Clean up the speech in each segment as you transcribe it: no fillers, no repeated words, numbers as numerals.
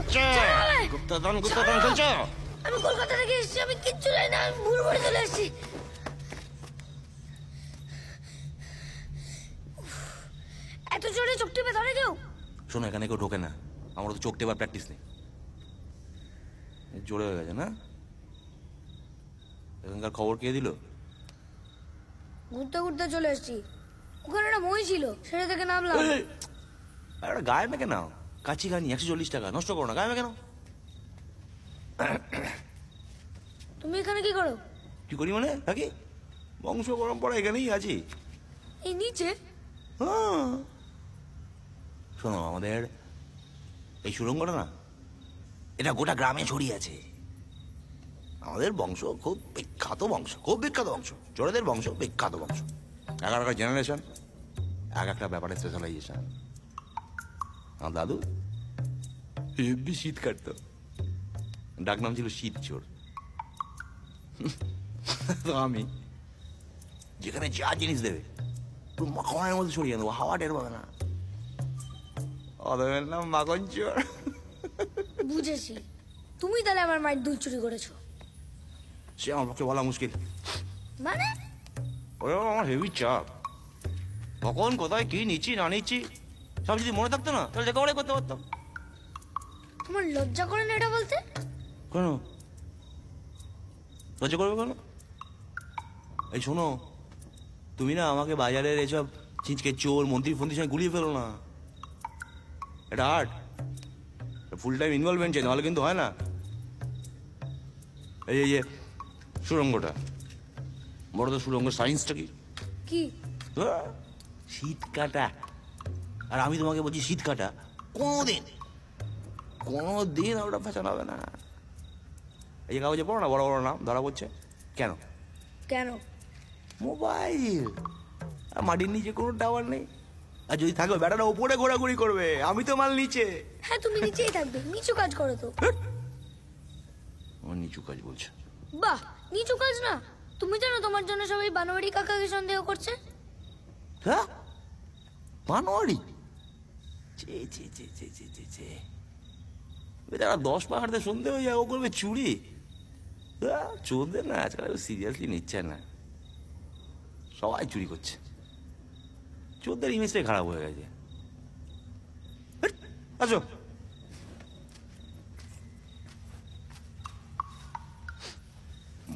হচ্ছে? গুপ্তধন চলছে। আমি কলকাতা থেকে এসেছি, আমি কিচ্ছু জানি না, আমি ভুল করে চলে এসেছি। এত জোরে চোখ টিপে ধরে কেউ? শোনো, এখানে কেউ ঢোকে না, আমার তো চোখ টেপার প্র্যাকটিস নেই। জোরে হয়ে গেছে না? এখানকার খবর কে দিল? ঘুরতে ঘুরতে চলে এসেছি, ওখানে একটা মই ছিল, সেটা থেকে নামলাম। একটা গায়ে মেখে নাও, কাছি গানি 140 টাকা, নষ্ট করো না, গায়ে মেখে নাও। তুমি এখানে কি করো? কি করি মানে থাকি, বংশ পরম্পরা এখানেই আছি। এই নিচে? হ্যাঁ। শোনো, আমাদের এই সুড়ঙ্গটা না, এটা গোটা গ্রামে ছড়িয়ে আছে। আমাদের বংশ খুব বিখ্যাত বংশ, খুব বিখ্যাত বংশ, চোরেদের বংশ, বিখ্যাত বংশ। এগারোটা জেনারেশন, এক একটা ব্যাপারে স্পেশালাইজেশন। আমার দাদু হেব্বি শীত কাটতো, ডাক নাম ছিল শীত চোর। তো আমি যেখানে যা জিনিস দেবে পুরো মাখনের মধ্যে ছড়িয়ে দেবো, হাওয়া টের পাবে না। ওদের নাম মাখন চোর। বুঝেছি, তুমি তাহলে আমার মায়ের দুধ চুরি করেছো। সে আমার পক্ষে বলা মুশকিল। মানে? ওরে বাবা, আমার হেভি চাপ, কখন কোথায় কি নিচ্ছি না নিচ্ছি সব যদি মনে থাকতো না, তাহলে রেকর্ডে করতে পারতাম। তোমার লজ্জা করে না এটা বলতে? কেন লজ্জা করবে কেন? এই শোনো, তুমি না আমাকে বাজারের এসব ছিঁচকে চোর মন্ত্রী ফন্ত্রীর সঙ্গে গুলিয়ে ফেলো না। এটা আর্ট, ফুল টাইম ইনভলভমেন্ট চাই, নাহলে কিন্তু হয় না। এই এই সুড়ঙ্গটা বড়, তো সুড়ঙ্গ সায়েন্সটা কি? কি? শীত কাটা। আর আমি তোমাকে বলছি শীত কাটা, কোনোদিন কোনোদিন ওটা ফ্যাশন হবে না। এই যে কাগজে পড়ো না, বড় বড় নাম ধরা পড়ছে কেন? কেন? মোবাইল। আর মাটির নিচে কোনো টাওয়ার নেই, আর যদি থাকবে ব্যাটাটা ওপরে ঘোরাঘুরি করবে, আমি তো মাল নিচে। হ্যাঁ, তুমি নিচেই থাকবে, নিচু কাজ করো তো। আমার নিচু কাজ বলছে? বাহ, নিচু কাজ না? তুমি জানো তোমার জন্য সবাই বানোয়ারি কাকাকে সন্দেহ করছে? হ্যাঁ, বানোয়ারি? চে চে চে চে চে চে চে, বেচারা 10 পাহাড়তে সন্ধে হয়ে যায়, ও করবে চুরি? চোরদের না আজকাল সিরিয়াসলি নিচ্ছে না, সবাই চুরি করছে। চোরদের ইমেজটাই খারাপ হয়ে গেছে। আসো।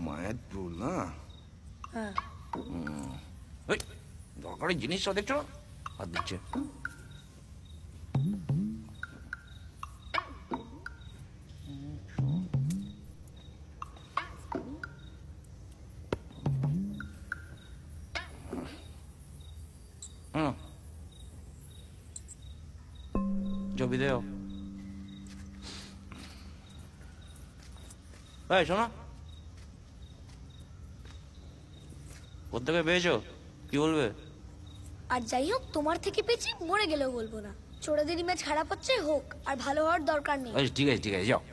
মায়ের ভুল না? হ্যাঁ। দরকারি জিনিসটা দেখছো না, হাত দিচ্ছে। ছবি দেও। এই শোনো, কোথেকে পেয়েছো কি বলবে? আর যাই হোক, তোমার থেকে পেয়েছি, মরে গেলেও বলবো না। চোরাদের ইমেজ খারাপ হচ্ছে, হোক, আর ভালো হওয়ার দরকার নেই। ঠিক আছে ঠিক আছে, যাও।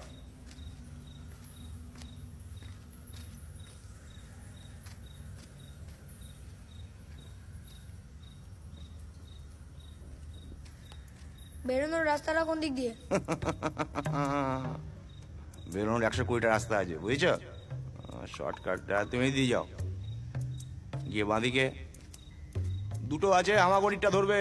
বেরোনোর রাস্তাটা কোন দিক দিয়ে? বেরোনোর 120টা রাস্তা আছে, বুঝেছো? শর্টকাটটা তুমি দিয়ে যাও, গিয়ে বাঁদিকে দুটো আছে, হামাগুড়িটা ধরবে।